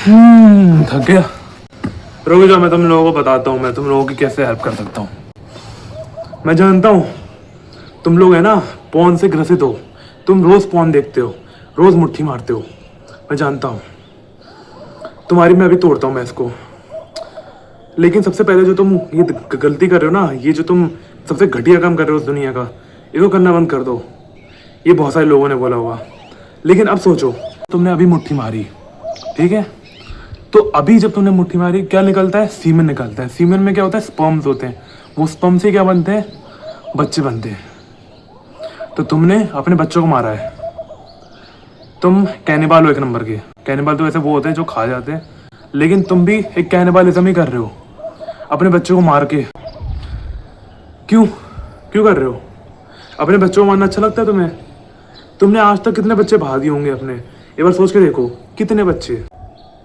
थक गया। रुको जाओ, मैं तुम लोगों को बताता हूँ मैं तुम लोगों की कैसे हेल्प कर सकता हूँ। मैं जानता हूँ तुम लोग है ना पॉन से ग्रसित हो। तुम रोज पॉन देखते हो, रोज मुट्ठी मारते हो। मैं जानता हूँ तुम्हारी मैं अभी तोड़ता हूँ मैं इसको। लेकिन सबसे पहले जो तुम ये गलती कर रहे हो ना, ये जो तुम सबसे घटिया काम कर रहे हो उस दुनिया का, इसको करना बंद कर दो। ये बहुत सारे लोगों ने बोला होगा, लेकिन अब सोचो तुमने अभी मुट्ठी मारी, ठीक है? तो अभी जब तुमने मुट्ठी मारी क्या निकलता है? सीमेन निकलता है। सीमेन में क्या होता है? स्पर्म्स होते हैं। वो स्पर्म से क्या बनते हैं? बच्चे बनते हैं। तो तुमने अपने बच्चों को मारा है। तुम कैनिबाल हो एक नंबर के। कैनिबाल तो ऐसे वो होते हैं जो खा जाते हैं, लेकिन तुम भी एक कैनिबालिज्म ही कर रहे हो अपने बच्चों को मार के। क्यों क्यों कर रहे हो? अपने बच्चों को मारना अच्छा लगता है तुम्हें? तुमने आज तक कितने बच्चे बहा दिए होंगे अपने? एक बार सोच के देखो, कितने बच्चे,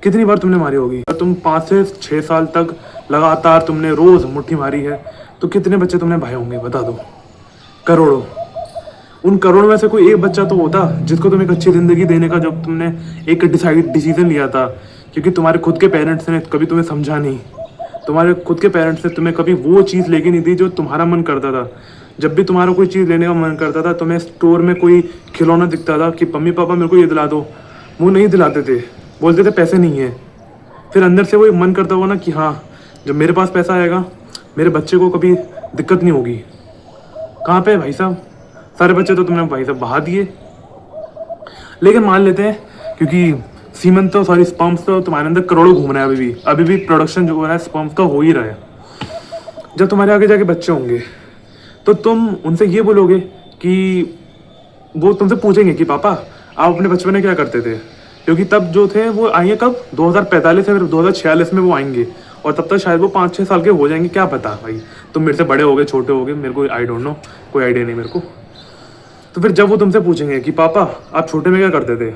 कितनी बार तुमने मारी होगी? और तुम 5 से 6 साल तक लगातार तुमने रोज मुट्ठी मारी है, तो कितने बच्चे तुमने भाए होंगे बता दो? करोड़ों। उन करोड़ों में से कोई एक बच्चा तो होता जिसको तुम एक अच्छी जिंदगी देने का जब तुमने एक डिसीजन लिया था। क्योंकि तुम्हारे खुद के पेरेंट्स ने कभी तुम्हें समझा नहीं। तुम्हारे खुद के पेरेंट्स ने तुम्हें कभी वो चीज़ लेके नहीं दी जो तुम्हारा मन करता था। जब भी तुम्हारा कोई चीज़ लेने का मन करता था, तुम्हें स्टोर में कोई खिलौना दिखता था कि मम्मी पापा मेरे को ये दिला दो, वो नहीं दिलाते थे, बोलते थे पैसे नहीं है। फिर अंदर से वो मन करता हुआ ना कि हाँ, जब मेरे पास पैसा आएगा मेरे बच्चे को कभी दिक्कत नहीं होगी। कहाँ पे भाई साहब? सारे बच्चे तो तुमने भाई साहब बहा दिए। लेकिन मान लेते हैं, क्योंकि सीमन तो सॉरी स्पर्म्स तो तुम्हारे अंदर करोड़ों घूम रहा है। अभी भी प्रोडक्शन जो हो रहा है स्पर्म्स का हो ही रहा है। जब तुम्हारे आगे जाके बच्चे होंगे तो तुम उनसे ये बोलोगे कि वो तुमसे पूछेंगे कि पापा आप अपने बचपन में क्या करते थे? क्योंकि तब जो थे वो आएंगे कब? 2045 या फिर 2046 में वो आएंगे, और तब तक शायद वो 5-6 साल के हो जाएंगे। क्या पता भाई, तुम मेरे से बड़े हो गए, छोटे हो गए, मेरे को आई डोंट नो, कोई आइडिया नहीं मेरे को। तो फिर जब वो तुमसे पूछेंगे कि पापा आप छोटे में क्या करते थे,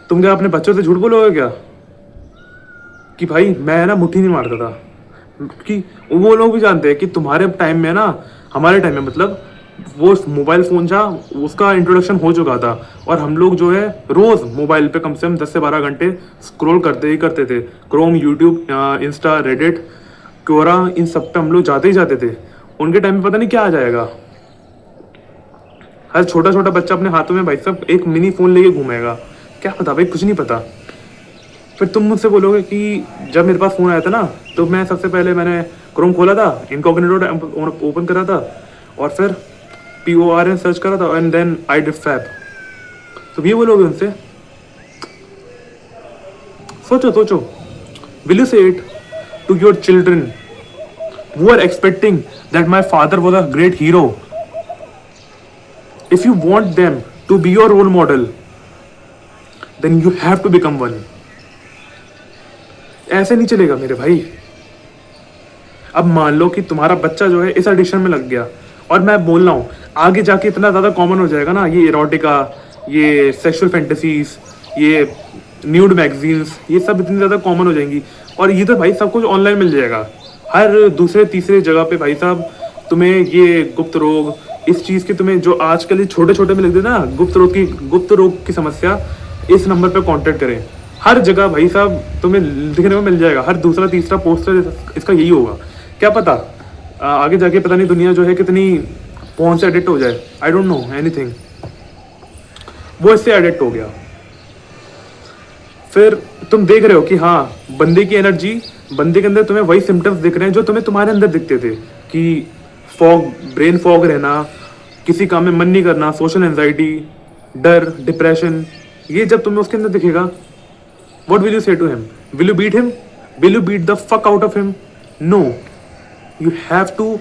तुम क्या अपने बच्चों से झूठ बोलोगे क्या कि भाई मैं ना मुट्ठी नहीं मारता था? कि वो लोग भी जानते हैं कि तुम्हारे टाइम में ना, हमारे टाइम में मतलब वो मोबाइल फ़ोन था, उसका इंट्रोडक्शन हो चुका था, और हम लोग जो है रोज़ मोबाइल पे कम से कम 10 से 12 घंटे स्क्रॉल करते ही करते थे। Chrome, YouTube, Insta, Reddit, Quora, इन सब पे हम लोग जाते ही जाते थे। उनके टाइम में पता नहीं क्या आ जाएगा। हर छोटा छोटा बच्चा अपने हाथों में भाई साहब एक मिनी फ़ोन लेके घूमेगा। क्या पता भाई, कुछ नहीं पता। फिर तुम मुझसे बोलोगे कि जब मेरे पास फ़ोन आया था ना, तो मैं सबसे पहले मैंने क्रोम खोला था, इनकॉग्निटो ओपन करा था, और फिर PORN सर्च करा था, and then I did fab. तो ये बोलोगे उनसे? सोचो सोचो, will you say it to your children who are expecting that my father was a great hero? If you want them to be your role model, then you have to become one. ऐसे नहीं चलेगा मेरे भाई। अब मान लो कि तुम्हारा बच्चा जो है इस एडिक्शन में लग गया, और मैं बोल रहा हूँ आगे जाके इतना ज़्यादा कॉमन हो जाएगा ना, ये इरोटिका, ये सेक्सुअल फैंटेसीज, ये न्यूड मैगजीन्स, ये सब इतनी ज़्यादा कॉमन हो जाएंगी। और ये तो भाई सब कुछ ऑनलाइन मिल जाएगा, हर दूसरे तीसरे जगह पे भाई साहब। तुम्हें ये गुप्त रोग, इस चीज़ की तुम्हें जो आजकल ये छोटे छोटे में लिख दे ना, गुप्त रोग की समस्या, इस नंबर पे कांटेक्ट करें। हर जगह भाई साहब तुम्हें दिखने को मिल जाएगा, हर दूसरा तीसरा पोस्टर इसका यही होगा। क्या पता आगे जाके पता नहीं दुनिया जो है कितनी पहुंच से एडिक्ट हो जाए। I don't know anything. वो इससे एडिक्ट हो गया। फिर तुम देख रहे हो कि हाँ, बंदे की एनर्जी, बंदे के अंदर तुम्हें वही सिम्टम्स दिख रहे हैं जो तुम्हें तुम्हारे अंदर दिखते थे, कि फॉग, ब्रेन फॉग रहना, किसी काम में मन नहीं करना, सोशल एंजाइटी, डर, डिप्रेशन। ये जब तुम्हें उसके अंदर दिखेगा, what will you say to him? Will you beat him? Will you beat the fuck out of him? No, you have to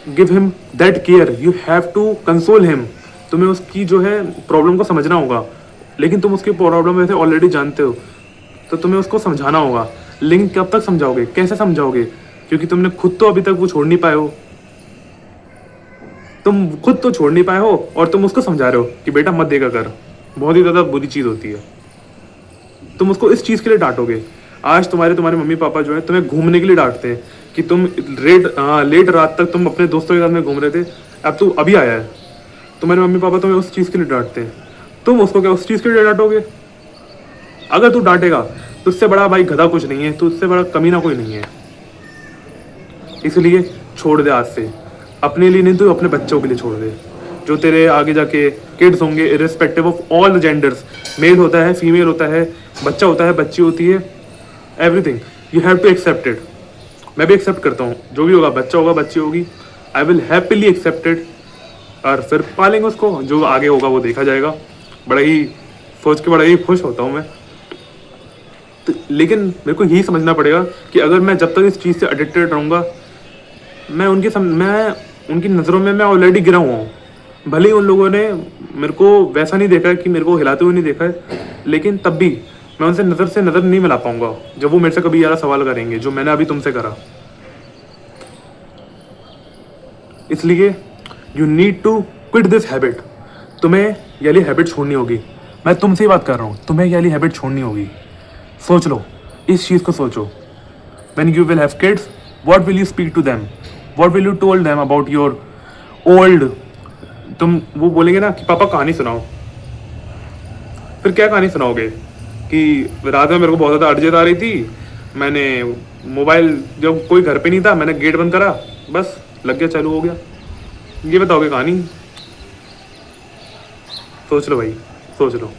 give him that care, you have to console him. तुम्हें उसकी जो है problem को समझना होगा, लेकिन तुम उसकी प्रॉब्लम वैसे ऑलरेडी जानते हो, तो तुम्हें उसको समझाना होगा। लेकिन कब तक समझाओगे, कैसे समझाओगे? क्योंकि तुमने खुद तो अभी तक वो छोड़ नहीं पाए हो। तुम खुद तो छोड़ नहीं पाए हो और तुम उसको समझा रहे हो कि बेटा मत देखा कर, बहुत ही ज़्यादा बुरी चीज़ होती है। तुम उसको इस चीज़ के लिए डांटोगे। आज तुम्हारे मम्मी पापा जो है तुम्हें घूमने के लिए डांटते हैं कि तुम लेट रात तक तुम अपने दोस्तों के साथ में घूम रहे थे, अब तू अभी आया है। तुम्हारे मम्मी पापा तुम्हें उस चीज़ के लिए डांटते हैं, तुम उसको क्या उस चीज़ के लिए डांटोगे? अगर तू डांटेगा तुझसे बड़ा भाई गधा कुछ नहीं है, तुझसे बड़ा कमीना कोई नहीं है। इसलिए छोड़ दे आज से, अपने लिए नहीं तो अपने बच्चों के लिए छोड़ दे, जो तेरे आगे जाके किड्स होंगे, irrespective of all the genders. Male होता है, फीमेल होता है, बच्चा होता है, बच्ची होती है, everything you have to accept it. मैं भी एक्सेप्ट करता हूँ, जो भी होगा, बच्चा होगा, बच्ची होगी, I will happily accept it. और फिर पालेंगे उसको, जो आगे होगा वो देखा जाएगा। बड़ा ही सोच के बड़ा ही खुश होता हूँ मैं। तो लेकिन मेरे को यही समझना पड़ेगा कि अगर मैं जब तक इस चीज़ से एडिक्टेड रहूँगा, मैं उनकी नज़रों में मैं ऑलरेडी गिरा हुआ हूँ। भले ही उन लोगों ने मेरे को वैसा नहीं देखा है कि मेरे को हिलाते हुए नहीं देखा है, लेकिन तब भी मैं उनसे नज़र नहीं मिला पाऊंगा जब वो मेरे से कभी यार सवाल करेंगे जो मैंने अभी तुमसे करा। इसलिए you need to quit this habit. तुम्हें ये वाली हैबिट छोड़नी होगी। मैं तुमसे ही बात कर रहा हूँ, तुम्हें ये वाली हैबिट छोड़नी होगी। सोच लो, इस चीज़ को सोचो। When you will have kids, what will you speak to them? What will you told them about your old? तुम वो बोलेंगे ना कि पापा कहानी सुनाओ, फिर क्या कहानी सुनाओगे कि रात में मेरे को बहुत ज़्यादा अर्जेंट आ रही थी, मैंने मोबाइल, जब कोई घर पे नहीं था, मैंने गेट बंद करा, बस लग गया, चालू हो गया। ये बताओगे कहानी? सोच लो भाई, सोच लो।